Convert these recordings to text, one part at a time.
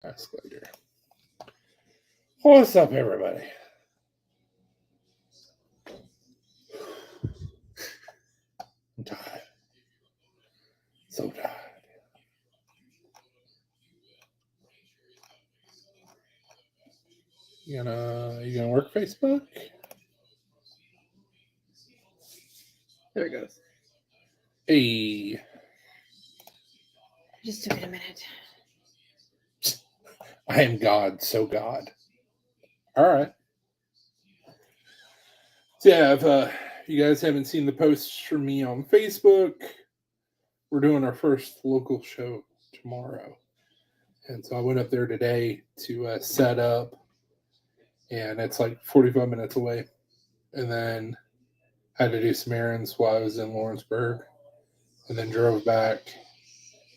Escalator. What's up, everybody? I'm tired. So tired. You gonna work Facebook? There it goes. Hey, Just took it a minute. I am God, so God. All right. So yeah, if you guys haven't seen the posts from me on Facebook, we're doing our first local show tomorrow, and so I went up there today to set up, and it's like 45 minutes away, and then had to do some errands while I was in Lawrenceburg, and then drove back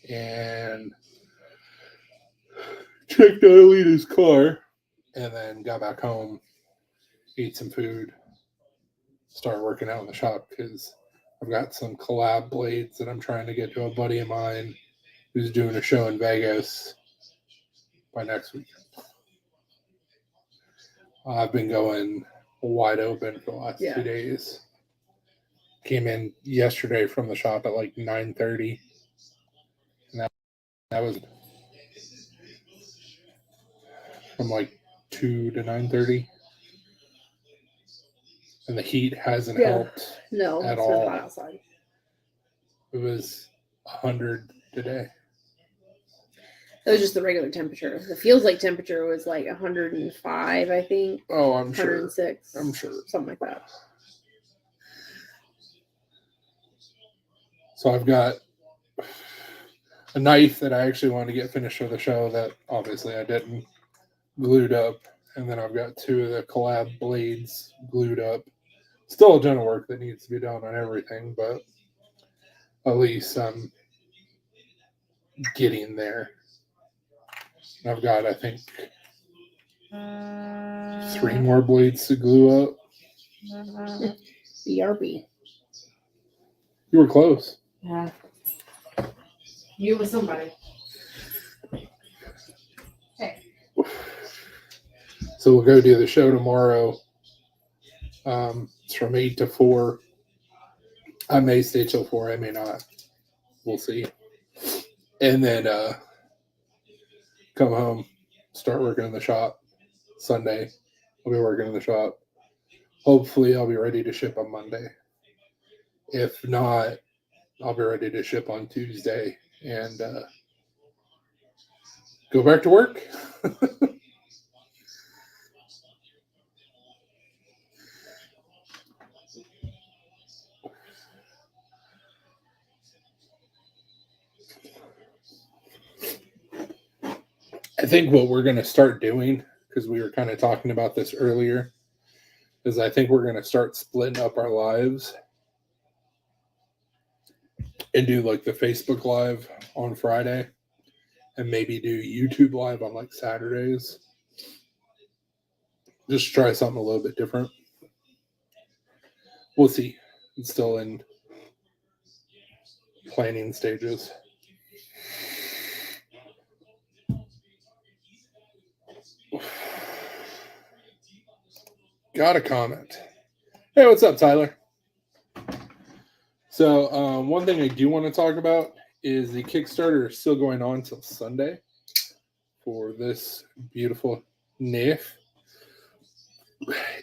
and checked out Alita's car, and then got back home, ate some food, started working out in the shop because I've got some collab blades that I'm trying to get to a buddy of mine who's doing a show in Vegas by next week. I've been going wide open for the last 2 days. Came in yesterday from the shop at like 9:30, and that was from like 2 to 9:30. And the heat hasn't helped at all. Hot outside. It was 100 today. It was just the regular temperature. The feels like temperature was like 105, I think. Oh, I'm sure. 106. I'm sure. Something like that. So I've got a knife that I actually wanted to get finished for the show that obviously I didn't, glued up. And then I've got 2 of the collab blades glued up. Still a ton of work that needs to be done on everything, but at least I'm getting there. I've got, I think, 3 more blades to glue up. BRB. You were close. Yeah. You with somebody. Hey. So we'll go do the show tomorrow. It's from 8 to 4. I may stay till 4. I may not. We'll see. And then come home, start working in the shop. Sunday, I'll be working in the shop. Hopefully, I'll be ready to ship on Monday. If not, I'll be ready to ship on Tuesday and go back to work. I think what we're going to start doing, because we were kind of talking about this earlier, is I think we're going to start splitting up our lives and do like the Facebook Live on Friday and maybe do YouTube Live on like Saturdays. Just try something a little bit different. We'll see. It's still in planning stages. Got a comment. Hey, what's up, Tyler? So, one thing I do want to talk about is the Kickstarter is still going on till Sunday for this beautiful knife.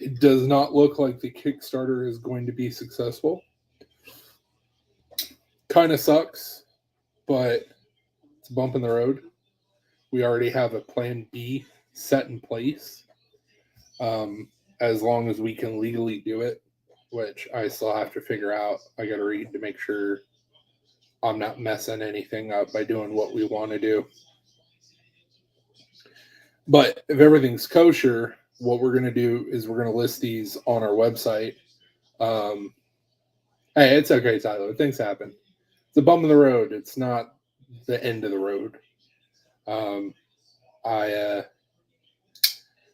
It does not look like the Kickstarter is going to be successful. Kind of sucks, but it's a bump in the road. We already have a plan B set in place. As long as we can legally do it, which I still have to figure out. I got to read to make sure I'm not messing anything up by doing what we want to do. But if everything's kosher, what we're going to do is we're going to list these on our website. Hey, it's okay, Tyler. Things happen. It's a bump in the road. It's not the end of the road.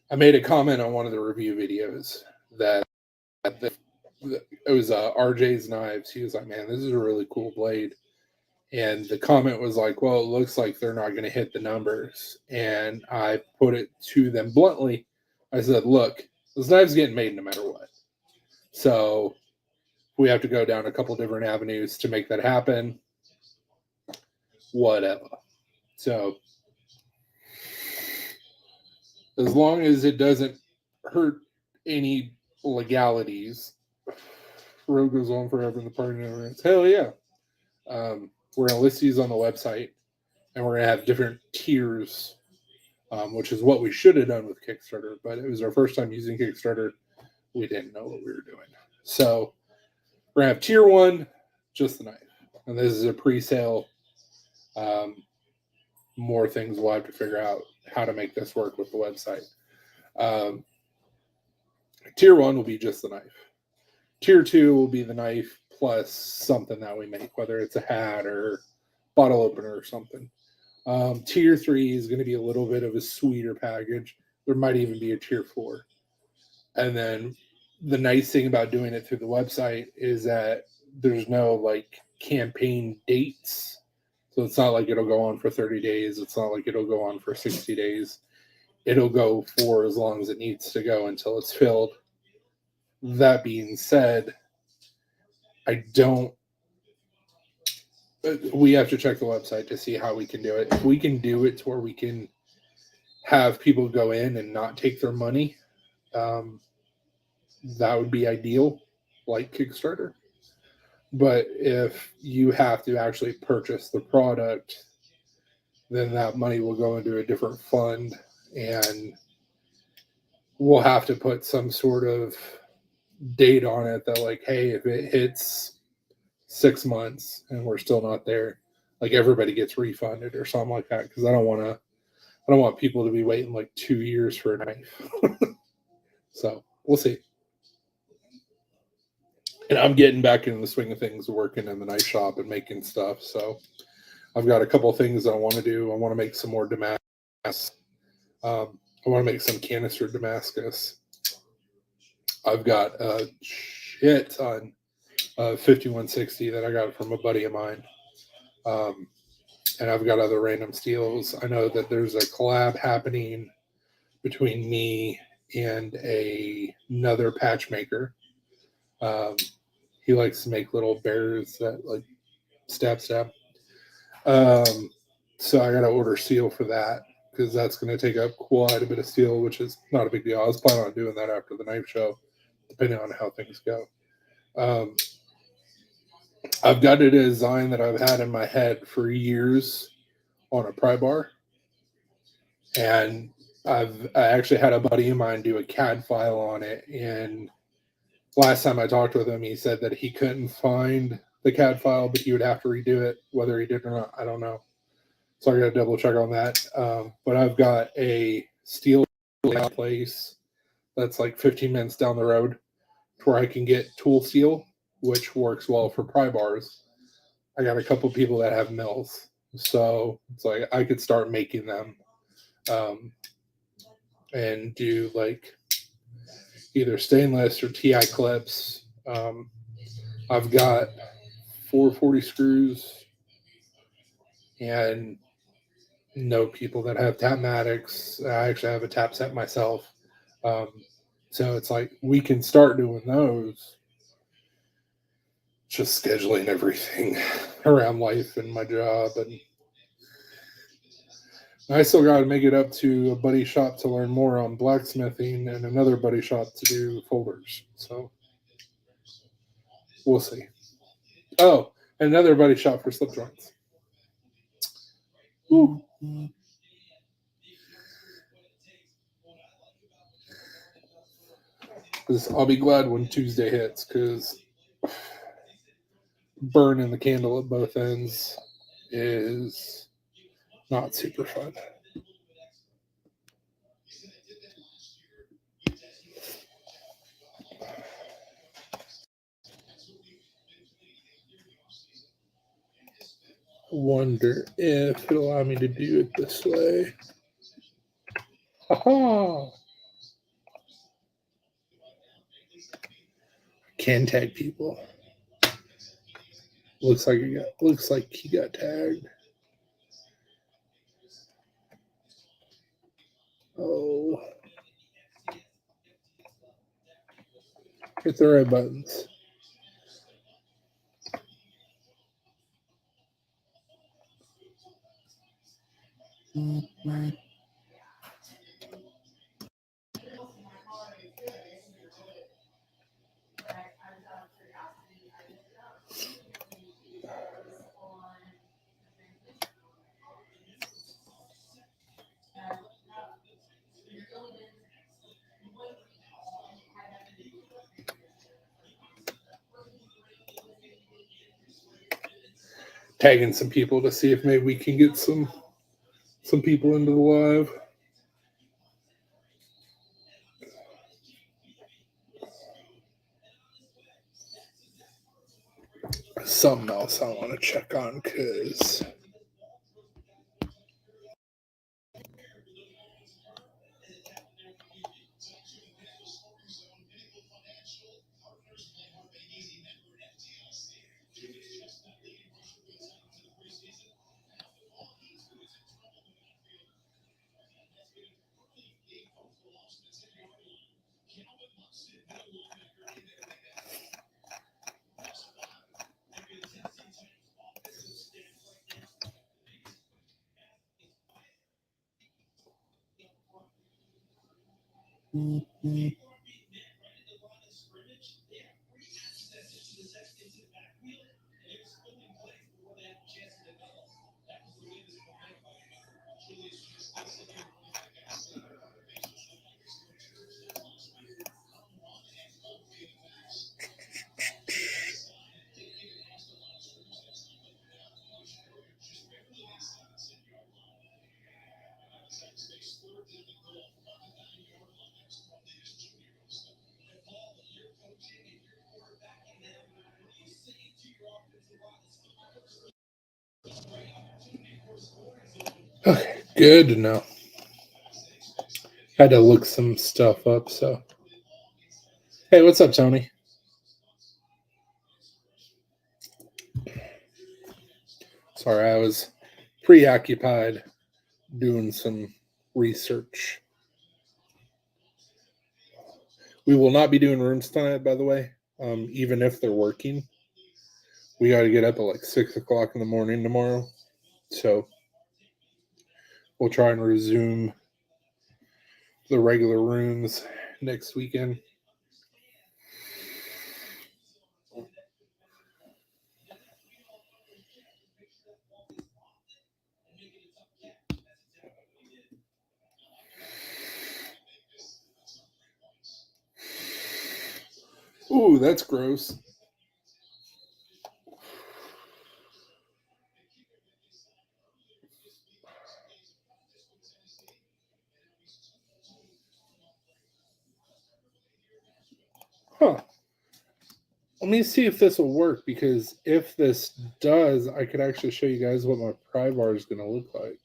I made a comment on one of the review videos that it was RJ's knives. He was like, man, this is a really cool blade. And the comment was like, well, it looks like they're not going to hit the numbers. And I put it to them bluntly. I said, look, this knife's getting made no matter what. So we have to go down a couple different avenues to make that happen. Whatever. So as long as it doesn't hurt any legalities, road goes on forever and the party never ends. Hell yeah. We're going to list these on the website, and we're going to have different tiers, which is what we should have done with Kickstarter, but it was our first time using Kickstarter. We didn't know what we were doing. So we're going to have tier 1, just the knife. And this is a pre-sale. More things we'll have to figure out how to make this work with the website. Tier 1 will be just the knife. Tier 2 will be the knife plus something that we make, whether it's a hat or bottle opener or something. Tier 3 is going to be a little bit of a sweeter package. There might even be a tier 4. And then the nice thing about doing it through the website is that there's no like campaign dates. So it's not like it'll go on for 30 days. It's not like it'll go on for 60 days. It'll go for as long as it needs to go until it's filled. That being said, we have to check the website to see how we can do it. If we can do it to where we can have people go in and not take their money, that would be ideal, like Kickstarter. But if you have to actually purchase the product, then that money will go into a different fund, and we'll have to put some sort of date on it that like, hey, if it hits 6 months and we're still not there, like everybody gets refunded or something like that. Because I don't want people to be waiting like 2 years for a knife. So we'll see. And I'm getting back into the swing of things, working in the knife shop and making stuff. So I've got a couple of things that I want to do. I want to make some more Damascus. I want to make some canister Damascus. I've got a shit ton of 5160 that I got from a buddy of mine. And I've got other random steels. I know that there's a collab happening between me and another patch maker. He likes to make little bears that like stab. So I got to order steel for that because that's going to take up quite a bit of steel, which is not a big deal. I was planning on doing that after the knife show, depending on how things go. I've got a design that I've had in my head for years on a pry bar, and I actually had a buddy of mine do a CAD file on it, and last time I talked with him, he said that he couldn't find the CAD file, but he would have to redo it. Whether he did or not, I don't know. So I got to double check on that. But I've got a steel place that's like 15 minutes down the road where I can get tool steel, which works well for pry bars. I got a couple people that have mills, so it's like I could start making them and do like either stainless or TI clips. I've got 440 screws and know people that have Tapmatics. I actually have a tap set myself. So it's like we can start doing those. Just scheduling everything around life and my job. And I still got to make it up to a buddy shop to learn more on blacksmithing and another buddy shop to do folders. So we'll see. Oh, another buddy shop for slip joints. Ooh. I'll be glad when Tuesday hits because burning the candle at both ends is not super fun. Wonder if it'll allow me to do it this way. Haha! Can tag people. Looks like he got tagged. Oh. Hit the right buttons. Tagging some people to see if maybe we can get some people into the live. Something else I want to check on because okay, good to know. Had to look some stuff up. So, hey, what's up, Tony? Sorry, I was preoccupied doing some research. We will not be doing rooms tonight, by the way. Even if they're working, we got to get up at like 6:00 in the morning tomorrow. So we'll try and resume the regular rooms next weekend. Ooh, that's gross. Huh. Let me see if this will work, because if this does, I could actually show you guys what my pry bar is going to look like.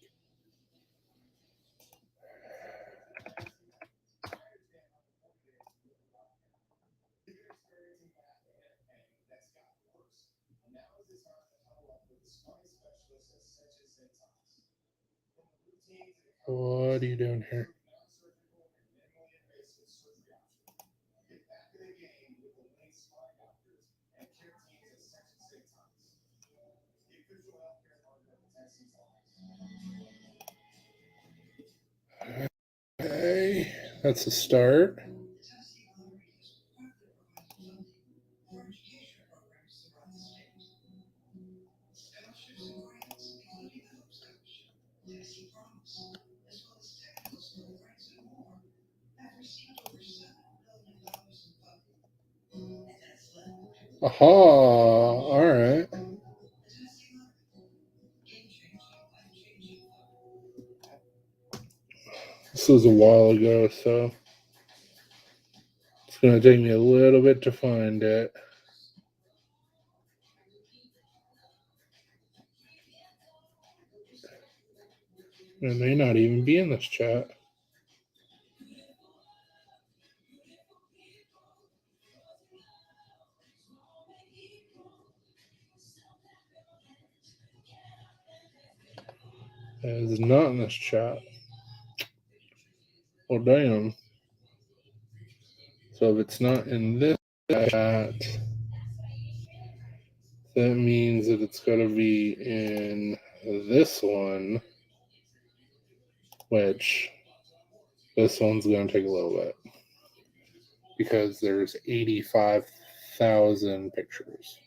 What are you doing here? Okay, that's a start. Aha, all right. This was a while ago, so it's going to take me a little bit to find it. It may not even be in this chat. It is not in this chat. Well, damn. So if it's not in this chat, that means that it's got to be in this one, which this one's going to take a little bit because there's 85,000 pictures.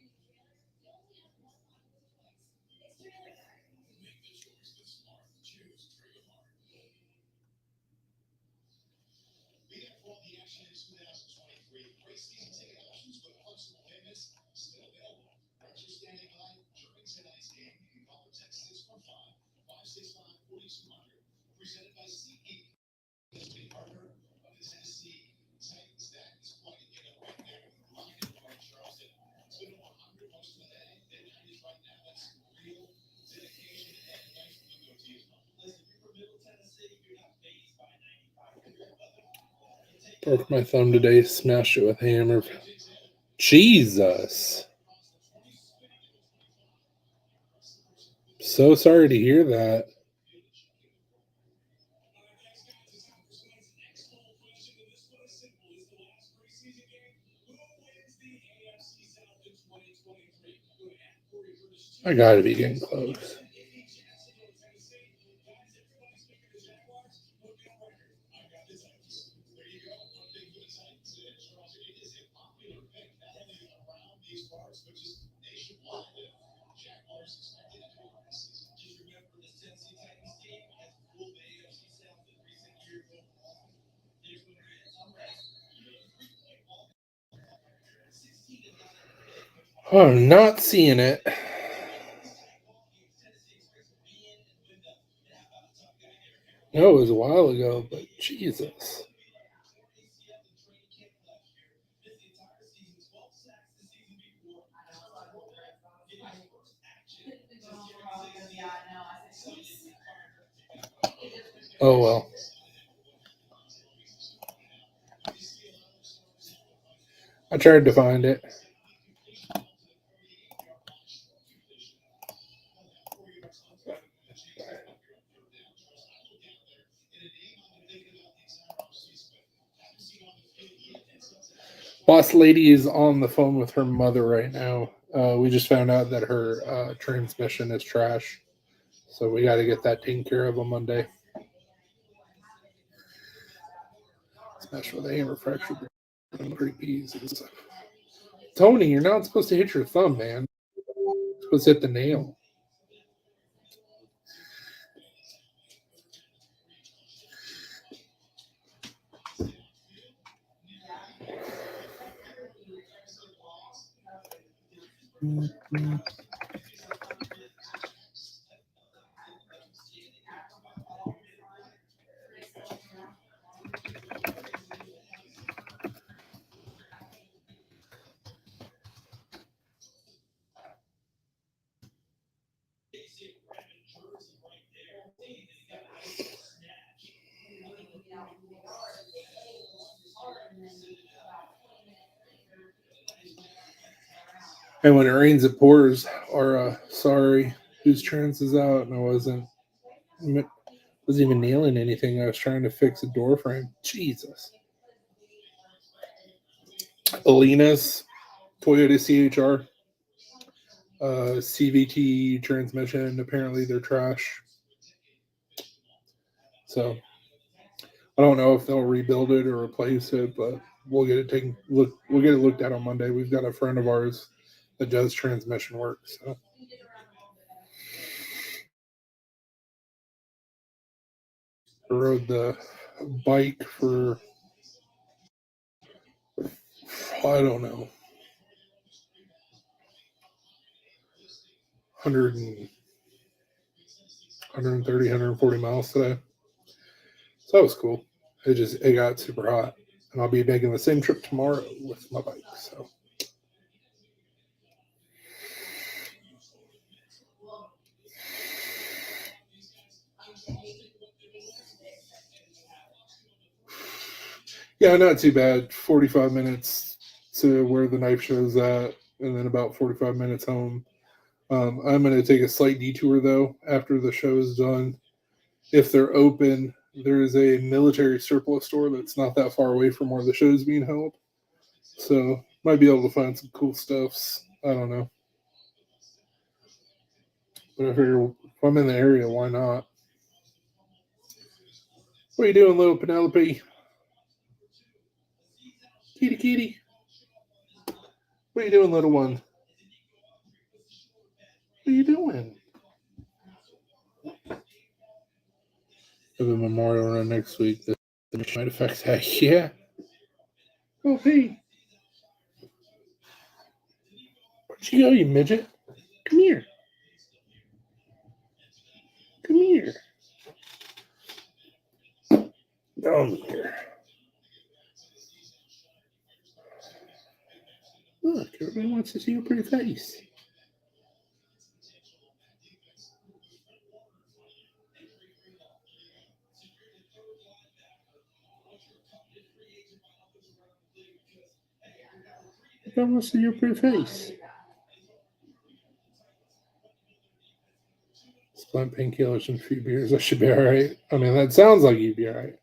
Broke my thumb today, smashed it with a hammer. Jesus. So sorry to hear that. I gotta be getting close. Oh, I'm not seeing it. No, it was a while ago, but Jesus. Oh well. I tried to find it. Boss lady is on the phone with her mother right now. We just found out that her transmission is trash. So we got to get that taken care of on Monday. Smash with a hammer, fractured three pieces. Tony, you're not supposed to hit your thumb, man. You're supposed to hit the nail. And when it rains, it pours. Or sorry, whose trans is out? And I wasn't even nailing anything. I was trying to fix a door frame. Jesus. Alina's Toyota CHR, CVT transmission. Apparently, they're trash. So I don't know if they'll rebuild it or replace it, but we'll get it We'll get it looked at on Monday. We've got a friend of ours that does transmission work. So I rode the bike for, I don't know, 130, 140 miles today. So that was cool. It got super hot. And I'll be making the same trip tomorrow with my bike. So yeah, not too bad. 45 minutes to where the knife show's at, and then about 45 minutes home. I'm going to take a slight detour, though, after the show is done if they're open, there is a military surplus store that's not that far away from where the show is being held. So might be able to find some cool stuffs. I don't know. But I figure if I'm in the area, why not? What are you doing, little Penelope? Kitty, kitty. What are you doing, little one? What are you doing? Have a memorial run next week. The might affect that. Yeah. Go pee. Where'd you go, you midget? Come here. Come here. Come here. Look, everybody wants to see your pretty face. Everyone wants to see your pretty face. Splint painkillers and a few beers. I should be all right. I mean, that sounds like you'd be all right.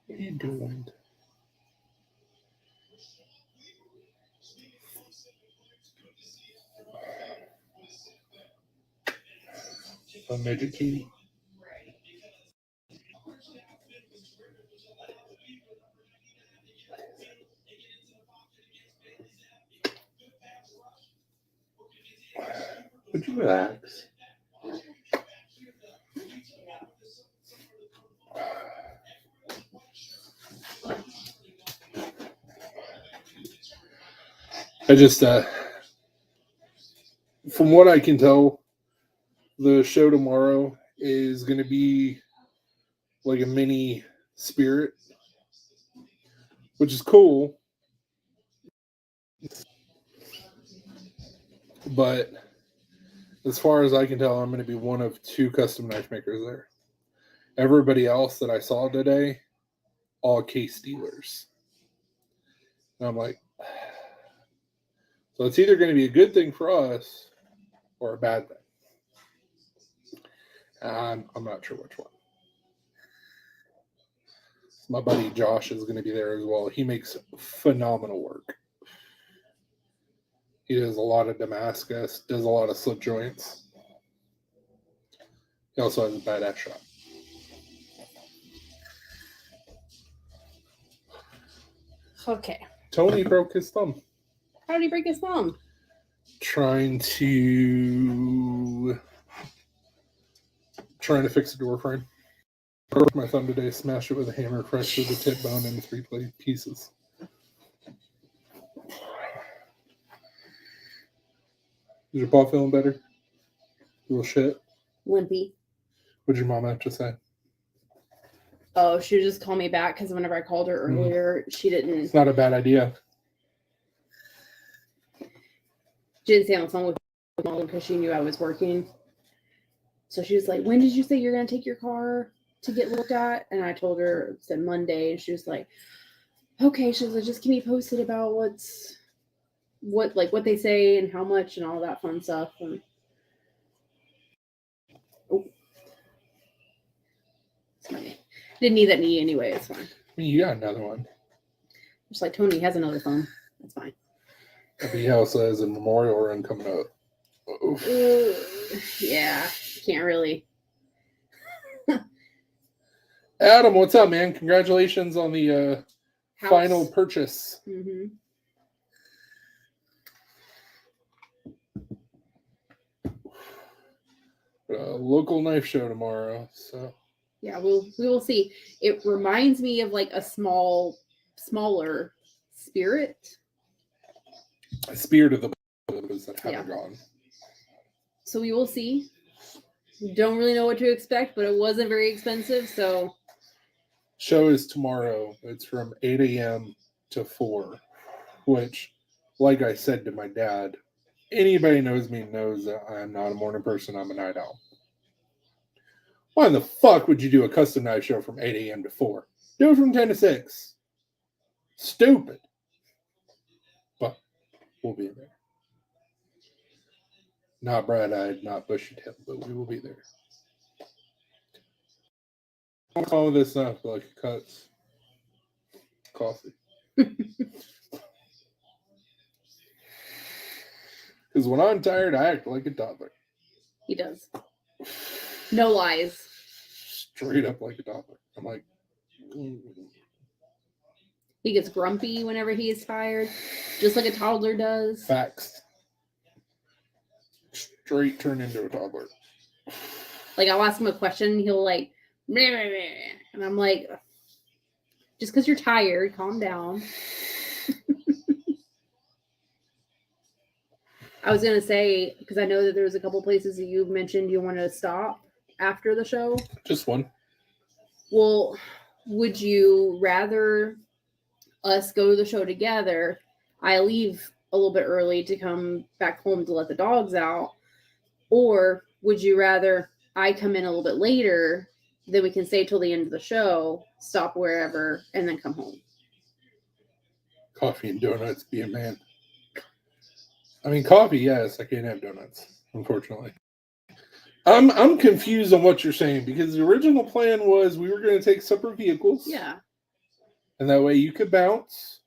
What are you doing? A midget kitty. Would you relax? I just, from what I can tell, the show tomorrow is going to be like a mini Spirit, which is cool. But as far as I can tell, I'm going to be one of 2 custom knife makers there. Everybody else that I saw today, all case dealers. And I'm like, so it's either going to be a good thing for us or a bad thing. I'm not sure which one. My buddy Josh is going to be there as well. He makes phenomenal work. He does a lot of Damascus, does a lot of slip joints. He also has a badass shop. Okay. Tony broke his thumb How did he break his thumb? trying to fix a door frame. Broke my thumb today, smashed it with a hammer, fractured the tip bone into 3 pieces. Is your paw feeling better? Little shit. Limpy. What'd your mom have to say? Oh, she would just call me back because whenever I called her earlier, she didn't. It's not a bad idea. She didn't stay on the phone with me because she knew I was working. So she was like, "When did you say you're gonna take your car to get looked at?" And I told her, said Monday. And she was like, "Okay." She was like, "Just keep me posted about what they say and how much and all that fun stuff." And didn't need that knee anyway. It's fine. I mean, you got another one. Just like Tony has another phone. That's fine. He also has a memorial run coming up. Oof. Yeah, can't really. Adam, what's up, man? Congratulations on the final purchase. Mm-hmm. Local knife show tomorrow. So Yeah, we will see. It reminds me of like a smaller Spirit. a Spirit of the those that haven't gone. So we will see. Don't really know what to expect, but it wasn't very expensive, so Show is tomorrow. It's from 8 a.m. to 4, which, like I said to my dad, anybody knows me knows that I'm not a morning person. I'm a night owl. Why in the fuck would you do a custom knife show from 8 a.m. to 4? Do it from 10 to 6. Stupid. We'll be there. Not bright-eyed, not bushy-tailed, but we will be there. All of this stuff like cuts coffee. Because when I'm tired, I act like a toddler. He does. No lies. Straight up like a toddler. I'm like, He gets grumpy whenever he is tired, just like a toddler does. facts. Straight turn into a toddler. Like, I'll ask him a question, he'll like, meh, meh, meh. And I'm like, just because you're tired, calm down. I was going to say, because I know that there was a couple places that you mentioned you want to stop after the show. Just one. Well, would you rather us go to the show together? I leave a little bit early to come back home to let the dogs out. Or would you rather I come in a little bit later, then we can stay till the end of the show, stop wherever, and then come home? Coffee and donuts, be a man. I mean, coffee, yes. I can't have donuts, unfortunately. I'm confused on what you're saying because the original plan was we were going to take separate vehicles. Yeah. And that way you could bounce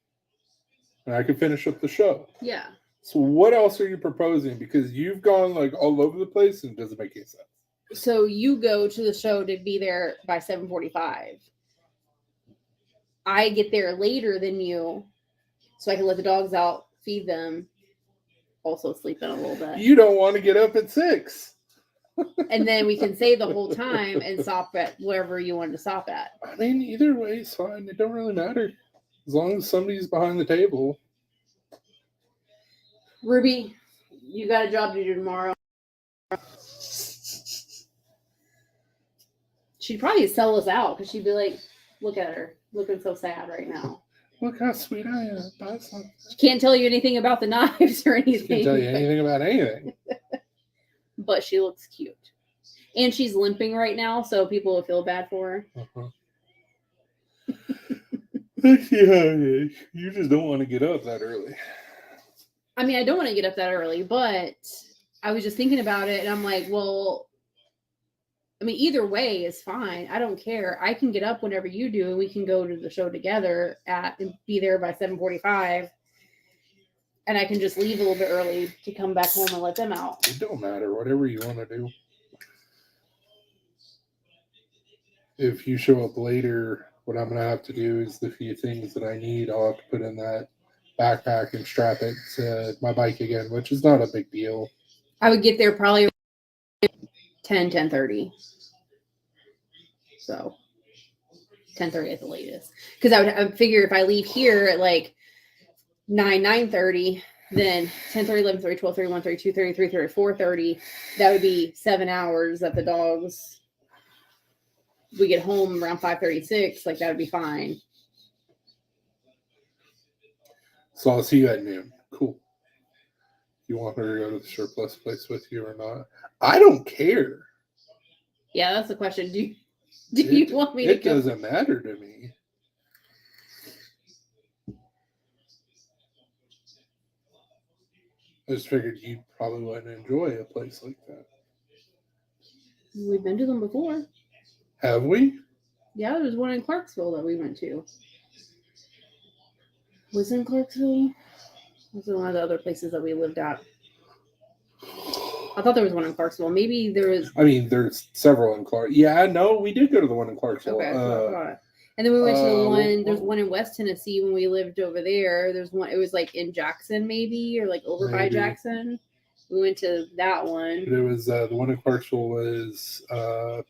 and I could finish up the show. Yeah. So what else are you proposing? Because you've gone like all over the place and it doesn't make any sense. So you go to the show to be there by 7:45. I get there later than you, so I can let the dogs out, feed them, also sleep in a little bit. You don't want to get up at 6. And then we can stay the whole time and stop at wherever you wanted to stop at. I mean, either way is fine. It don't really matter. As long as somebody's behind the table. Ruby, you got a job to do tomorrow. She'd probably sell us out because she'd be like, look at her, looking so sad right now. Look how sweet I am. Buy something. She can't tell you anything about the knives or anything. She can't tell you anything about anything. But she looks cute. And she's limping right now, so people will feel bad for her. Uh-huh. Let's see how it is. You just don't want to get up that early. I mean, I don't want to get up that early, but I was just thinking about it, and I'm like, well, I mean, either way is fine. I don't care. I can get up whenever you do, and we can go to the show together and be there by 7:45. And I can just leave a little bit early to come back home and let them out. It don't matter. Whatever you want to do. If you show up later, what I'm going to have to do is the few things that I need, I'll have to put in that backpack and strap it to my bike again, which is not a big deal. I would get there probably 10:30. So 10:30 at the latest. Because I would figure if I leave here at like 9:30, then 10:30, 11:30, 12:30, 1:30, 2:30, 3:30, 4:30. That would be 7 hours that the dogs. We get home around 5:36. Like that would be fine. So I'll see you at noon. Cool. You want her to go to the surplus place with you or not? I don't care. Yeah, that's the question. Do you want me to It go? doesn't matter to me. I just figured you probably wouldn't enjoy a place like that. We've been to them before. Have we? Yeah, there was one in Clarksville that we went to. Was it in Clarksville? Was it one of the other places that we lived at? I thought there was one in Clarksville. Maybe there was. I mean, there's several in Clark. Yeah, no, we did go to the one in Clarksville. Okay, that's what I thought. And then we went to the one. There's well- one in West Tennessee when we lived over there. There's one. It was like in Jackson, maybe, or like over by Maybe. Jackson. We went to that one. It was the one in Clarksville was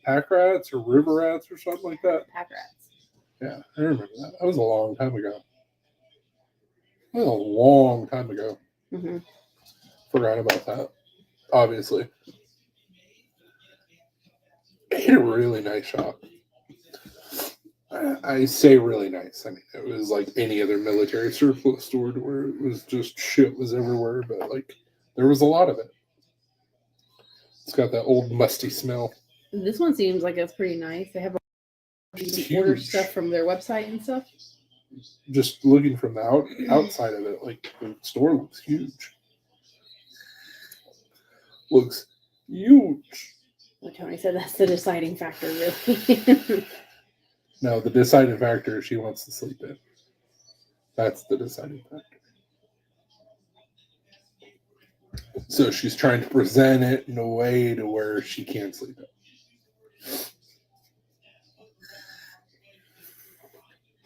Pack Rats or River Rats or something like that. Pack Rats. Yeah, I remember that. That was a long time ago. That was a long time ago. Mm-hmm. Forgot about that. Obviously. They had a really nice shop. I say really nice. I mean, it was like any other military surplus store where it was just shit was everywhere, but like there was a lot of it. It's got that old musty smell. This one seems like it's pretty nice. They have It's you can order huge. stuff from their website and stuff. just looking from the outside of it, like the store looks huge. Looks huge. Well, Tony said that's the deciding factor, really. No, the deciding factor is she wants to sleep in. That's the deciding factor. So she's trying to present it in a way to where she can't sleep in.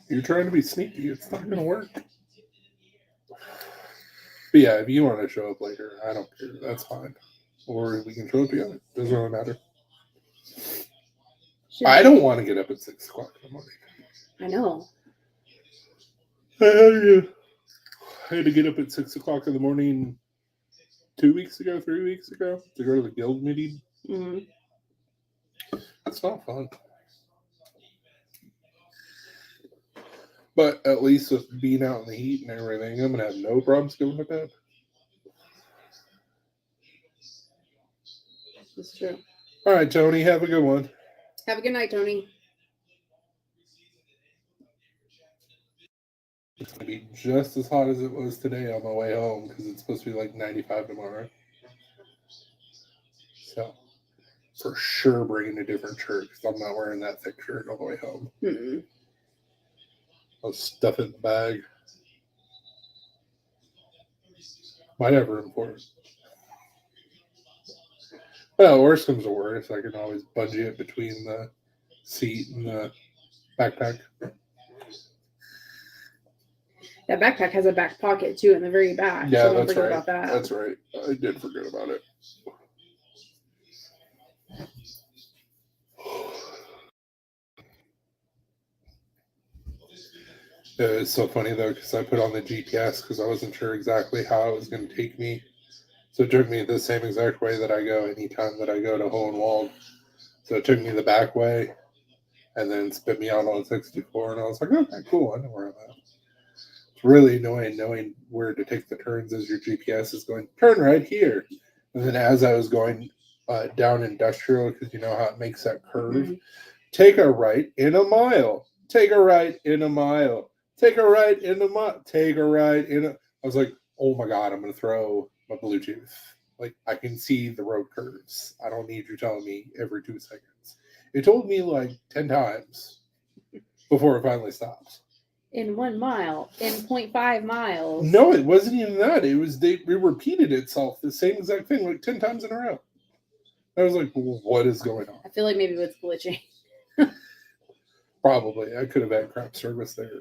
You're trying to be sneaky. It's not going to work. But yeah, if you want to show up later, I don't care. That's fine. Or we can show up together. Doesn't really matter. I don't want to get up at 6 o'clock in the morning. I know. I had to get up at 6 o'clock in the morning 3 weeks ago to go to the guild meeting. Mm-hmm. It's not fun. But at least with being out in the heat and everything, I'm going to have no problems going to bed. That's true. All right, Tony, have a good one. Have a good night, Tony. It's going to be just as hot as it was today on my way home because it's supposed to be like 95 tomorrow. So, for sure, bringing a different shirt because I'm not wearing that thick shirt all the way home. Mm-hmm. I'll stuff it in the bag. Might have room for it. Well, worst comes to worst, I can always bungee it between the seat and the backpack. That backpack has a back pocket too in the very back. Yeah, so don't that's forget right. about that. That's right. I did forget about it. It's so funny though because I put on the GPS because I wasn't sure exactly how it was going to take me. So it took me the same exact way that I go anytime that I go to Hohenwald. So it took me the back way and then spit me out on 64. And I was like, okay, cool. I know where I'm at. It's really annoying knowing where to take the turns as your GPS is going, turn right here. And then as I was going down industrial, because you know how it makes that curve, Mm-hmm. take a right in a mile. Take a right in a mile. Take a right in a mile. Take a right in a... I was like, oh my God, I'm going to throw my Bluetooth. Like, I can see the road curves. I don't need you telling me every 2 seconds. It told me like 10 times before it finally stops. In 1 mile, in 0.5 miles. No, it wasn't even that. It repeated itself, the same exact thing, like 10 times in a row. I was like, well, what is going on? I feel like maybe it's glitching. Probably. I could have had crap service there.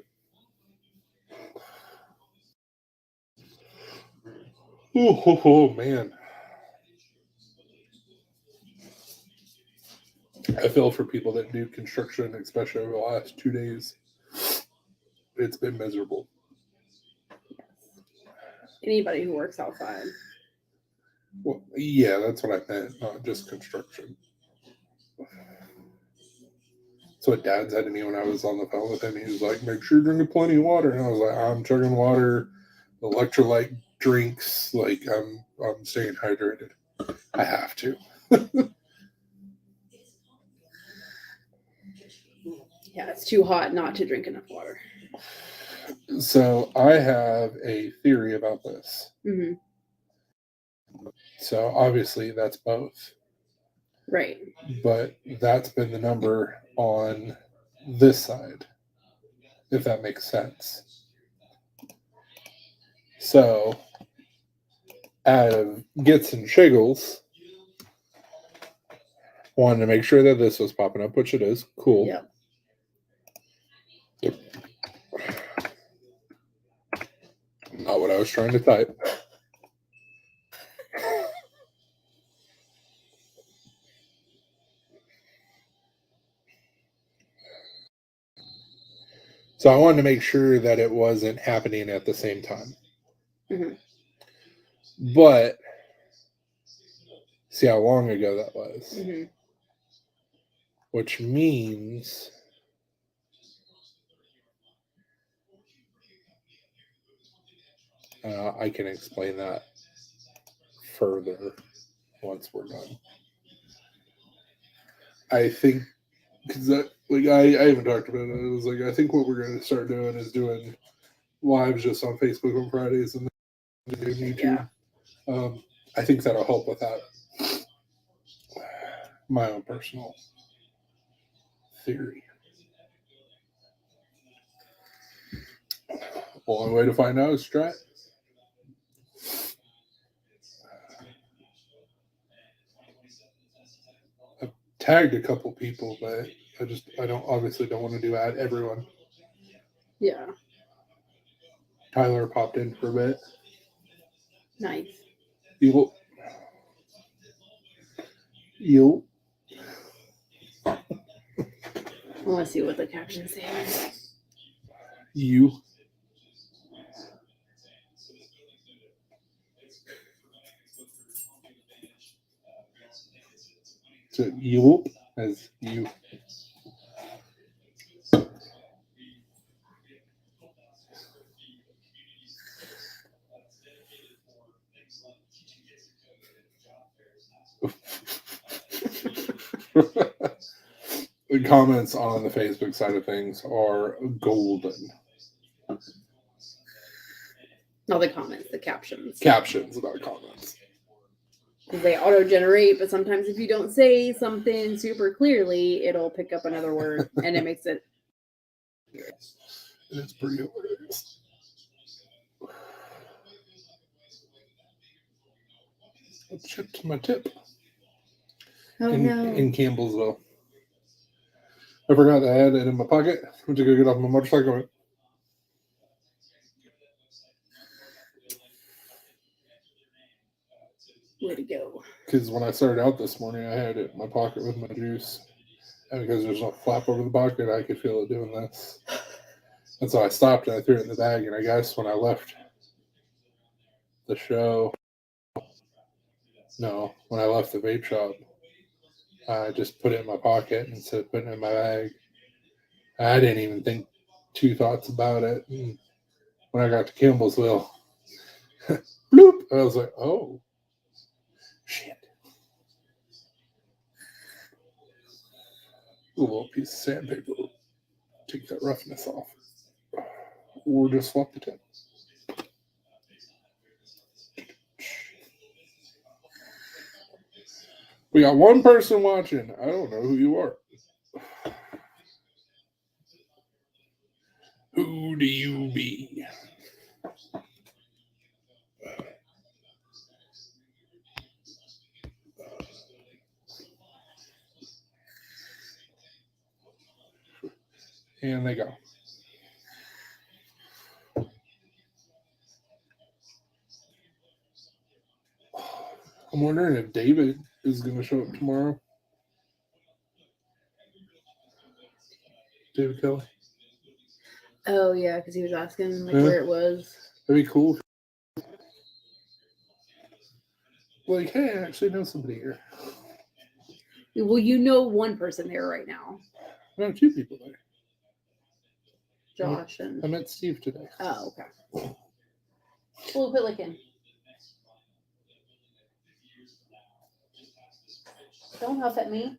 Oh, man. I feel for people that do construction, especially over the last 2 days. It's been miserable. Anybody who works outside. Well, yeah, that's what I meant, not just construction. That's what Dad said to me when I was on the phone with him. He was like, make sure you're drinking plenty of water. And I was like, I'm chugging water, electrolyte drinks. Like, I'm staying hydrated. I have to. Yeah, it's too hot not to drink enough water. So I have a theory about this. Mm-hmm. So obviously that's both. Right. But that's been the number on this side, if that makes sense. So out of Gits and Shiggles, wanted to make sure that this was popping up, which it is. Cool. Yep. Not what I was trying to type. So I wanted to make sure that it wasn't happening at the same time. Mm-hmm. But see how long ago that was. Mm-hmm. Which means I can explain that further once we're done. I think because that like I haven't talked about it. It was like I think what we're going to start doing is doing lives just on Facebook on Fridays and then do YouTube. Yeah. I think that'll help with that. My own personal theory. Only way to find out is try it. I've tagged a couple people, but I don't want to do add everyone. Yeah. Tyler popped in for a bit. Nice. You. I want to see what the caption says. You. So you as you. The comments on the Facebook side of things are golden. Not the comments, the captions. Captions about comments. Because they auto-generate, but sometimes if you don't say something super clearly, it'll pick up another word, and it makes it. Yes. And it's pretty hilarious. I chipped my tip Oh no. in Campbellsville. I forgot I had it in my pocket. Went to go get off my motorcycle. Way to go. Because when I started out this morning, I had it in my pocket with my juice. And because there's no flap over the pocket, I could feel it doing this. And so I stopped and I threw it in the bag. And I guess when I left the show, when I left the vape shop, I just put it in my pocket instead of putting it in my bag. I didn't even think two thoughts about it. And when I got to Campbellsville, bloop, I was like, oh, shit. A little piece of sandpaper. Take that roughness off. Or just swap the tip. We got one person watching. I don't know who you are. Who do you be? And they go. I'm wondering if David is going to show up tomorrow. David Kelly. Oh yeah, because he was asking Yeah. where it was. That'd be cool. Like, hey, I actually know somebody here. Well, you know one person there right now. I know two people there. Josh and. I met Steve today. Oh, okay. We'll put in. Don't huff at me.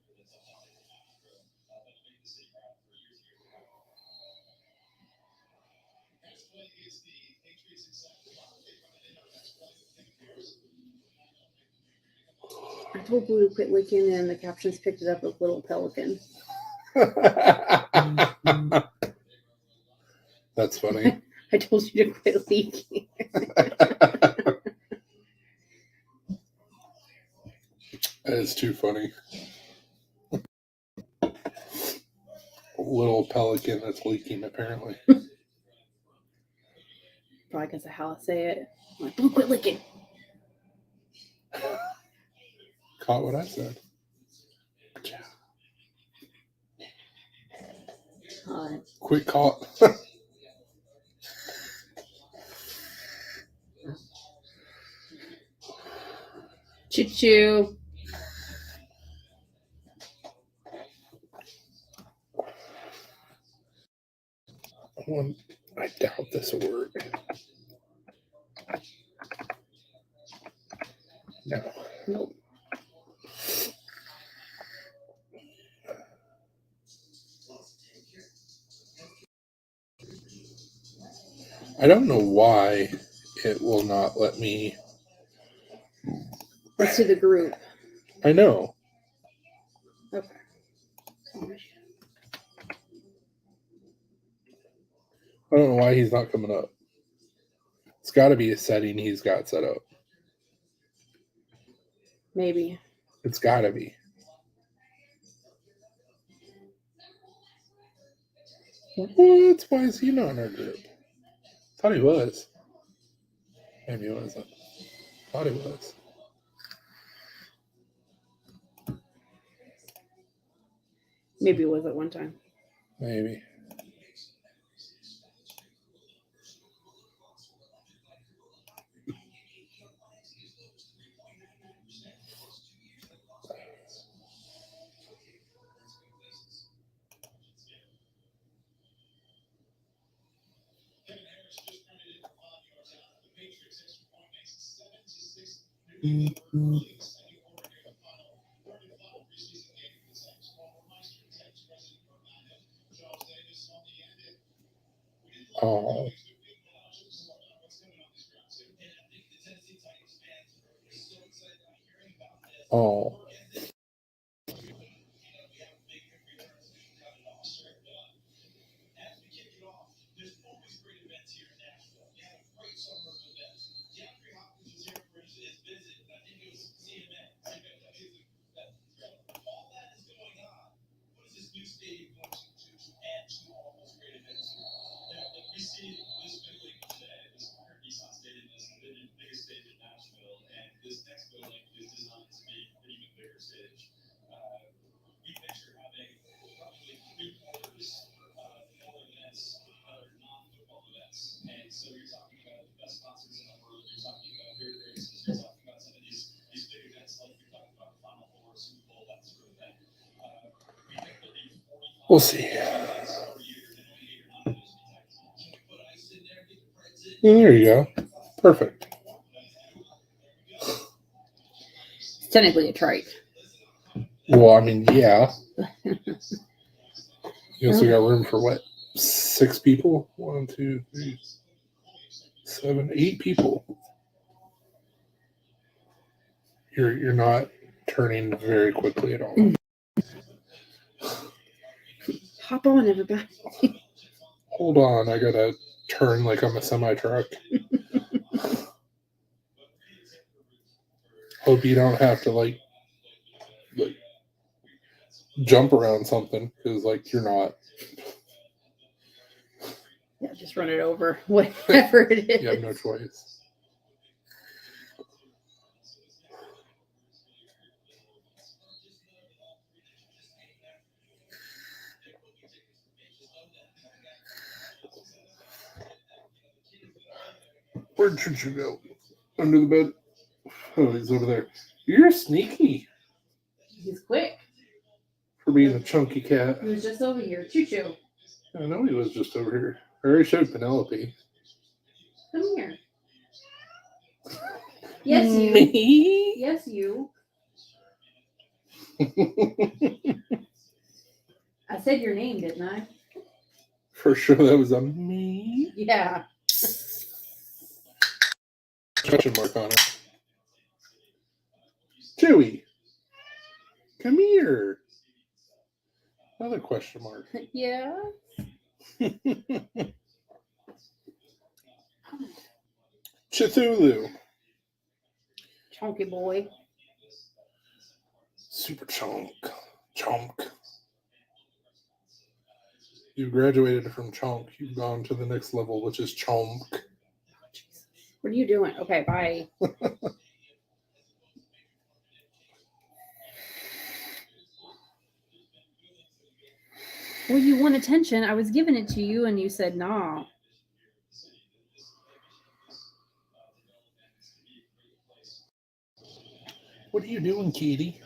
I told Blue to quit licking, and the captions picked it up with little pelican. That's funny. I told you to quit leaking. That is too funny. Little pelican that's leaking, apparently. Probably because of how I say it. I'm like, Blue, quit licking. Caught what I said. Quick caught. Choo-choo. I doubt this will work. No. Nope. I don't know why it will not let me. Let's do the group. I know. Okay. I don't know why he's not coming up. It's got to be a setting he's got set up. Maybe. It's got to be. What? Why is he not in our group? Thought he was. Maybe he wasn't. Thought he was. Maybe it was at one time. Maybe. Oh. Oh. We'll see. Well, there you go. Perfect. It's technically a trike. Well, I mean, yeah. You also got room for what? 6 people? 1, 2, 3, 7, 8 people. You're not turning very quickly at all. Hop on, everybody. Hold on, I gotta turn like I'm a semi-truck. Hope you don't have to like jump around something, because like you're not. Yeah, just run it over, whatever it is. You have no choice. Where should you go? Under the bed? Oh, he's over there. You're sneaky He's quick. for being a chunky cat. He was just over here. Choo choo. I know he was just over here. I already showed Penelope. Come here. Yes, you. Me? Yes, you. I said your name, didn't I? For sure that was a me. Yeah. Question mark on it. Chewy. Come here. Another question mark. Yeah. Chithulu. Chunky boy. Super chunk. Chunk. You've graduated from chunk. You've gone to the next level, which is chunk. What are you doing? Okay, bye. Well, you want attention. I was giving it to you, and you said nah. What are you doing, Kitty?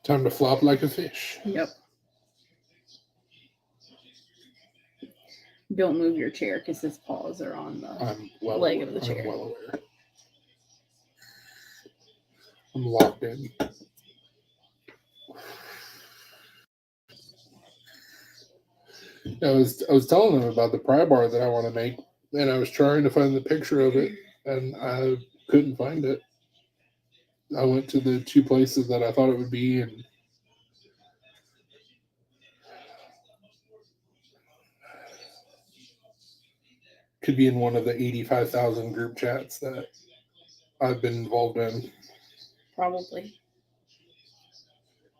Time to flop like a fish. Yep. Don't move your chair because his paws are on the. I'm well Leg aware. of the chair. I'm well aware. I'm locked in. I was telling them about the pry bar that I want to make, and I was trying to find the picture of it, and I couldn't find it. I went to the two places that I thought it would be, and could be in one of the 85,000 group chats that I've been involved in. Probably.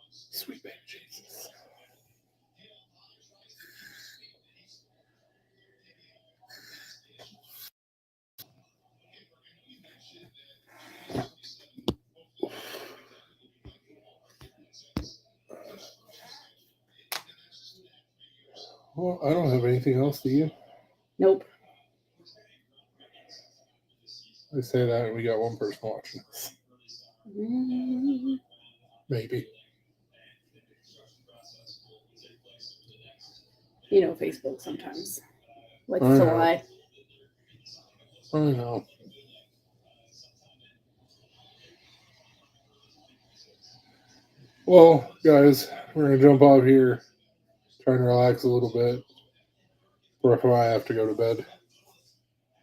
Sweet baby Jesus. Well, I don't have anything else, do you? Nope. I say that, and we got one person watching us. Mm, Maybe. You know, Facebook sometimes likes I to know. lie. I know. Well, guys, we're going to jump off here, try and relax a little bit before I have to go to bed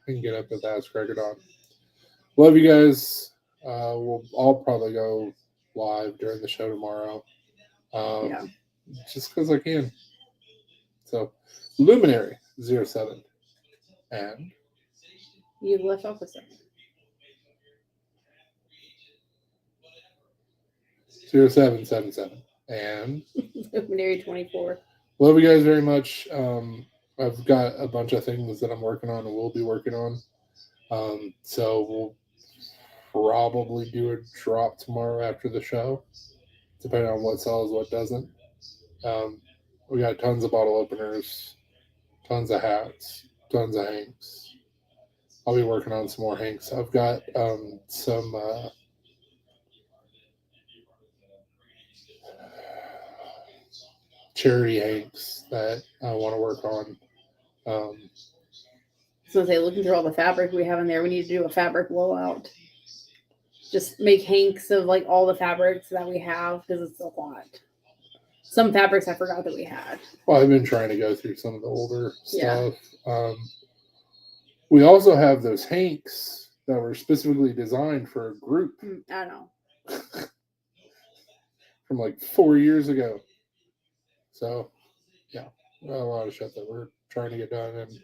and get up at the ass crack of dawn. Love you guys. I'll probably go live during the show tomorrow. Yeah. Just because I can. So, Luminary 07 and You left off with something. 0777 and Luminary 24. love you guys very much. I've got a bunch of things that I'm working on and will be working on. So we'll probably do a drop tomorrow after the show, depending on what sells, what doesn't. We got tons of bottle openers, tons of hats, tons of hanks. I'll be working on some more hanks. I've got some charity hanks that I want to work on. So say, looking through all the fabric we have in there, we need to do a fabric blowout. Just make hanks of like all the fabrics that we have because it's a lot. Some fabrics I forgot that we had. Well, I've been trying to go through some of the older Yeah. stuff. We also have those hanks that were specifically designed for a group I don't know. from like 4 years ago. So, yeah, a lot of shit that we're trying to get done. And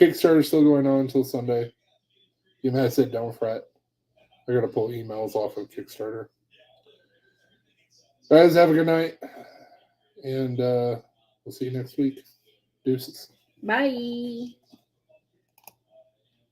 Kickstarter's still going on until Sunday. You know, I said don't fret. I got to pull emails off of Kickstarter. Guys, have a good night. And we'll see you next week. Deuces. Bye.